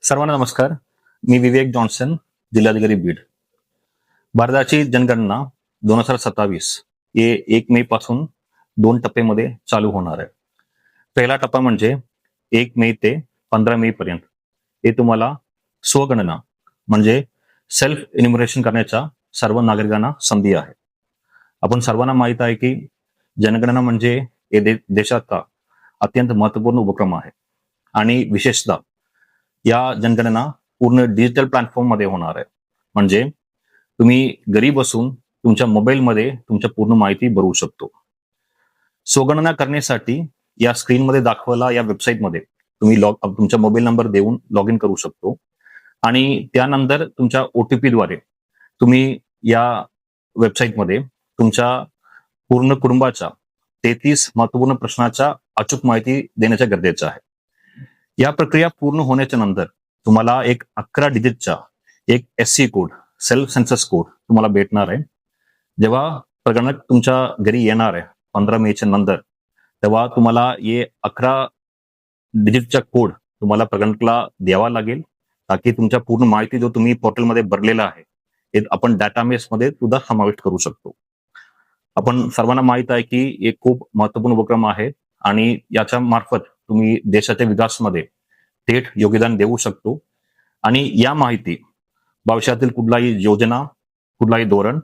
सर्वांना नमस्कार. मी विवेक जॉन्सन, जिल्हाधिकारी बीड. भारताची जनगणना 2027 हे 1 मे पासून 2 टप्प्यामध्ये चालू होणार आहे. पहिला टप्पा म्हणजे 1 मे ते 15 मे पर्यंत हे तुम्हाला स्वगणना म्हणजे सेल्फ इन्युमरेशन करण्याचा सर्व नागरिकांना संधी आहे. आपण सर्वांना माहित आहे की जनगणना म्हणजे देशाचा अत्यंत महत्वपूर्ण उपक्रम आहे आणि विशेषतः या जनगणना पूर्ण डिजिटल प्लॅटफॉर्म मध्ये होणार आहे. म्हणजे तुम्ही घरी बसून तुमच्या मोबाईलमध्ये तुमच्या पूर्ण माहिती भरवू शकतो. स्वगणना करण्यासाठी या स्क्रीनमध्ये दाखवला या वेबसाईटमध्ये तुम्ही तुमचा मोबाईल नंबर देऊन लॉग इन करू शकतो आणि त्यानंतर तुमच्या OTP द्वारे तुम्ही या वेबसाईटमध्ये तुमच्या पूर्ण कुटुंबाच्या 33 महत्वपूर्ण प्रश्नाच्या अचूक माहिती देण्याच्या गरजेचं आहे. या प्रक्रिया पूर्ण होण्याच्या नंतर तुम्हाला एक 11 डिजिटचा एक SC code, self census code तुम्हाला भेटणार आहे. जेव्हा प्रगणक तुमच्या घरी येणार आहे 15 मेच्या नंतर, तेव्हा तुम्हाला हे 11 डिजिटचा कोड तुम्हाला प्रगणकला द्यावा लागेल, ताकी तुमच्या पूर्ण माहिती जो तुम्ही पोर्टलमध्ये भरलेला आहे हे आपण डाटाबेस मध्ये सुद्धा समाविष्ट करू शकतो. आपण सर्वांना माहित आहे की एक खूप महत्वपूर्ण उपक्रम आहे आणि याच्या मार्फत तुम्ही देशाच्या विकासामध्ये थेट योगदान देऊ शकतो आणि या माहिती भविष्यातील कुठलाही योजना, कुठलाही धोरण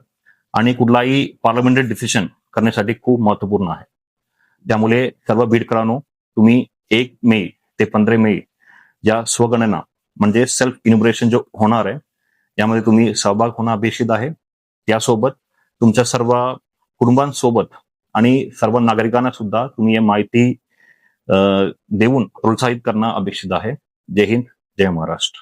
आणि कुठलाही पार्लमेंटरी डिसिजन करण्यासाठी खूप महत्वपूर्ण आहे. त्यामुळे सर्व बीडकरांनो, तुम्ही 1 मे ते 15 मे या स्वगणना म्हणजे सेल्फ इन्युमरेशन जो होणार आहे यामध्ये तुम्ही सहभाग होणं अपेक्षित आहे. त्यासोबत तुमच्या सर्व कुटुंबांसोबत आणि सर्व नागरिकांना सुद्धा तुम्ही या माहिती देऊन प्रोत्साहित करणं अपेक्षित आहे. जय हिंद, जय महाराष्ट्र.